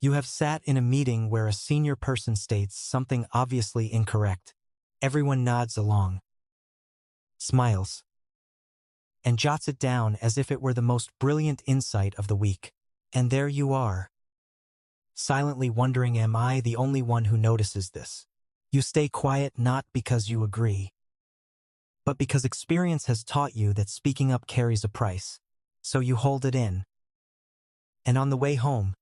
You have sat in a meeting where a senior person states something obviously incorrect. Everyone nods along, smiles, and jots it down as if it were the most brilliant insight of the week. And there you are, silently wondering, am I the only one who notices this? You stay quiet not because you agree, but because experience has taught you that speaking up carries a price. So you hold it in. And on the way home,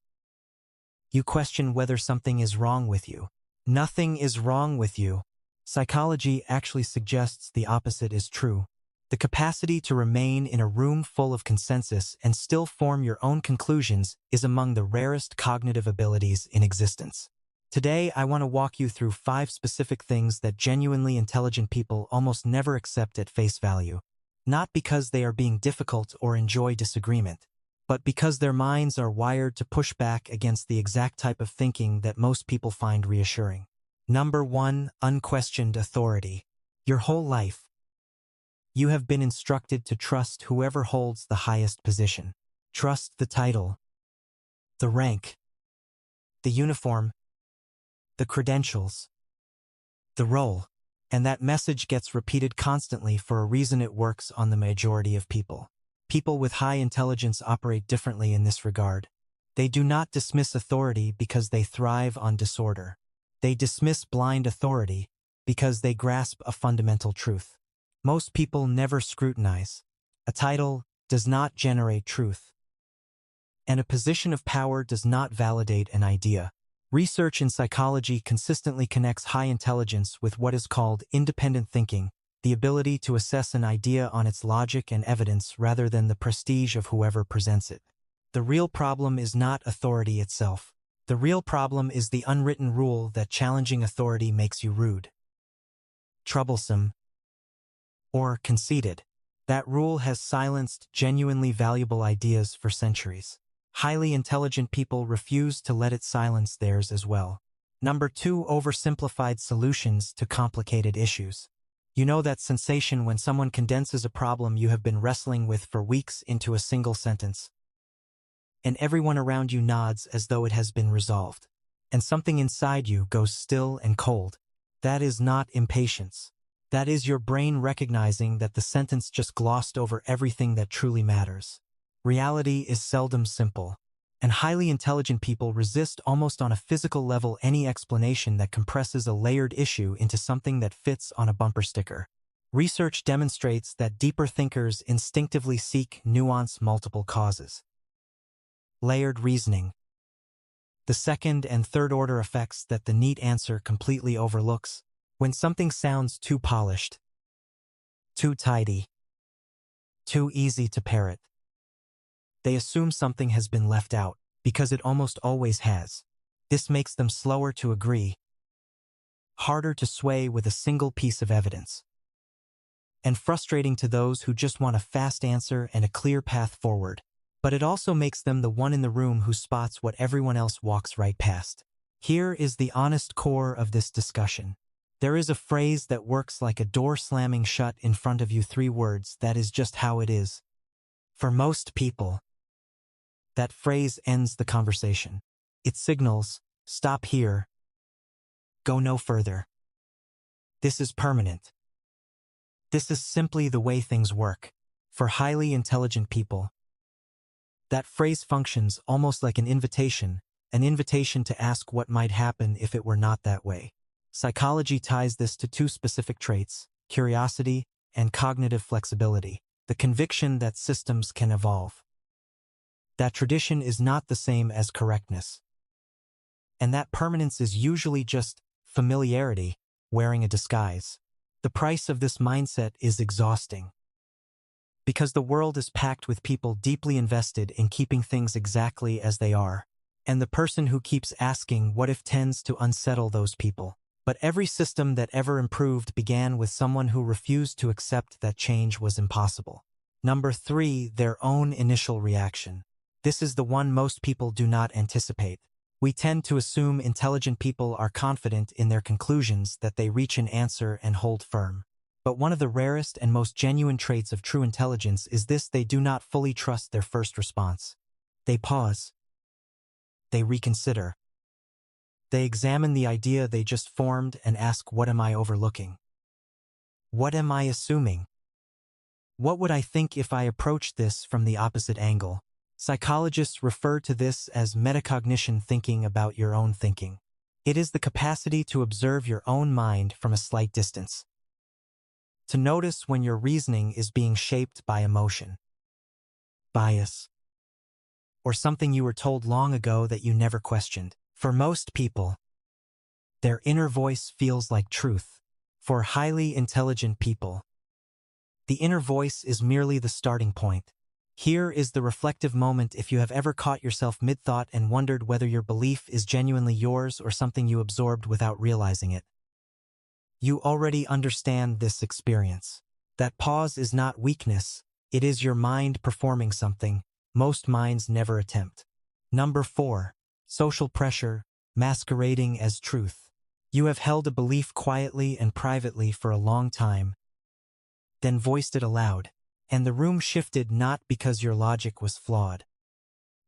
you question whether something is wrong with you. Nothing is wrong with you. Psychology actually suggests the opposite is true. The capacity to remain in a room full of consensus and still form your own conclusions is among the rarest cognitive abilities in existence. Today, I want to walk you through 5 specific things that genuinely intelligent people almost never accept at face value. Not because they are being difficult or enjoy disagreement, but because their minds are wired to push back against the exact type of thinking that most people find reassuring. Number 1, unquestioned authority. Your whole life, you have been instructed to trust whoever holds the highest position. Trust the title, the rank, the uniform, the credentials, the role. And that message gets repeated constantly for a reason. It works on the majority of people. People with high intelligence operate differently in this regard. They do not dismiss authority because they thrive on disorder. They dismiss blind authority because they grasp a fundamental truth. Most people never scrutinize. A title does not generate truth, and a position of power does not validate an idea. Research in psychology consistently connects high intelligence with what is called independent thinking, the ability to assess an idea on its logic and evidence rather than the prestige of whoever presents it. The real problem is not authority itself. The real problem is the unwritten rule that challenging authority makes you rude, troublesome, or conceited. That rule has silenced genuinely valuable ideas for centuries. Highly intelligent people refuse to let it silence theirs as well. Number 2, oversimplified solutions to complicated issues. You know that sensation when someone condenses a problem you have been wrestling with for weeks into a single sentence, and everyone around you nods as though it has been resolved, and something inside you goes still and cold. That is not impatience. That is your brain recognizing that the sentence just glossed over everything that truly matters. Reality is seldom simple, and highly intelligent people resist almost on a physical level any explanation that compresses a layered issue into something that fits on a bumper sticker. Research demonstrates that deeper thinkers instinctively seek nuance, multiple causes, layered reasoning, the second and third order effects that the neat answer completely overlooks. When something sounds too polished, too tidy, too easy to parrot, they assume something has been left out, because it almost always has. This makes them slower to agree, harder to sway with a single piece of evidence, and frustrating to those who just want a fast answer and a clear path forward. But it also makes them the one in the room who spots what everyone else walks right past. Here is the honest core of this discussion. There is a phrase that works like a door slamming shut in front of you. 3 words, that is just how it is. For most people, that phrase ends the conversation. It signals, stop here, go no further. This is permanent. This is simply the way things work. For highly intelligent people, that phrase functions almost like an invitation to ask what might happen if it were not that way. Psychology ties this to 2 specific traits, curiosity and cognitive flexibility, the conviction that systems can evolve, that tradition is not the same as correctness, and that permanence is usually just familiarity wearing a disguise. The price of this mindset is exhausting, because the world is packed with people deeply invested in keeping things exactly as they are, and the person who keeps asking what if tends to unsettle those people. But every system that ever improved began with someone who refused to accept that change was impossible. Number 3, their own initial reaction. This is the one most people do not anticipate. We tend to assume intelligent people are confident in their conclusions, that they reach an answer and hold firm. But one of the rarest and most genuine traits of true intelligence is this: they do not fully trust their first response. They pause. They reconsider. They examine the idea they just formed and ask, what am I overlooking? What am I assuming? What would I think if I approached this from the opposite angle? Psychologists refer to this as metacognition, thinking about your own thinking. It is the capacity to observe your own mind from a slight distance. To notice when your reasoning is being shaped by emotion, bias, or something you were told long ago that you never questioned. For most people, their inner voice feels like truth. For highly intelligent people, the inner voice is merely the starting point. Here is the reflective moment. If you have ever caught yourself mid-thought and wondered whether your belief is genuinely yours or something you absorbed without realizing it, you already understand this experience. That pause is not weakness, it is your mind performing something most minds never attempt. Number 4. Social pressure, masquerading as truth. You have held a belief quietly and privately for a long time, then voiced it aloud, and the room shifted, not because your logic was flawed,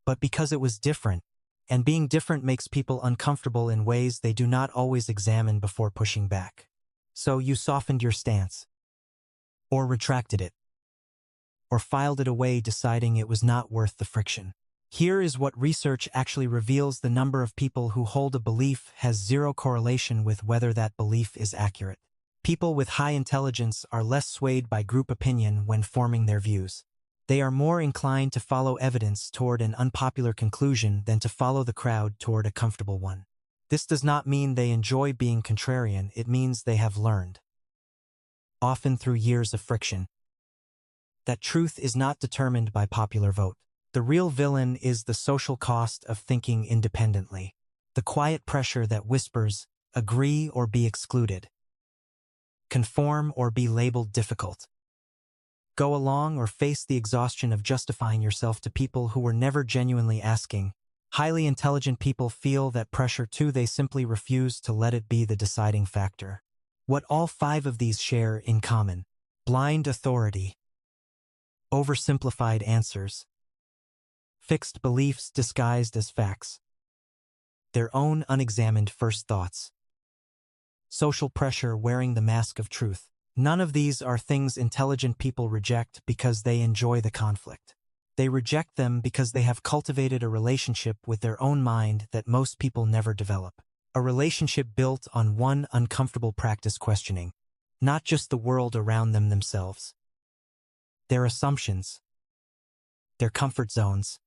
but because it was different, and being different makes people uncomfortable in ways they do not always examine before pushing back. So you softened your stance, or retracted it, or filed it away, deciding it was not worth the friction. Here is what research actually reveals: the number of people who hold a belief has zero correlation with whether that belief is accurate. People with high intelligence are less swayed by group opinion when forming their views. They are more inclined to follow evidence toward an unpopular conclusion than to follow the crowd toward a comfortable one. This does not mean they enjoy being contrarian, it means they have learned, often through years of friction, that truth is not determined by popular vote. The real villain is the social cost of thinking independently, the quiet pressure that whispers, agree or be excluded, conform or be labeled difficult, go along or face the exhaustion of justifying yourself to people who were never genuinely asking. Highly intelligent people feel that pressure too, they simply refuse to let it be the deciding factor. What all 5 of these share in common: blind authority, oversimplified answers, fixed beliefs disguised as facts, their own unexamined first thoughts, social pressure wearing the mask of truth. None of these are things intelligent people reject because they enjoy the conflict. They reject them because they have cultivated a relationship with their own mind that most people never develop. A relationship built on one uncomfortable practice: questioning, not just the world around them themselves, their assumptions, their comfort zones,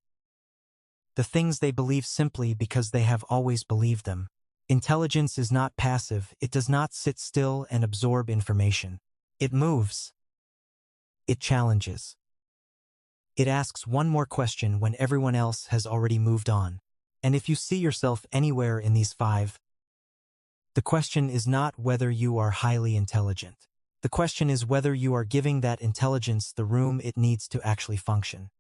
the things they believe simply because they have always believed them. Intelligence is not passive, it does not sit still and absorb information. It moves. It challenges. It asks one more question when everyone else has already moved on. And if you see yourself anywhere in these 5, the question is not whether you are highly intelligent. The question is whether you are giving that intelligence the room it needs to actually function.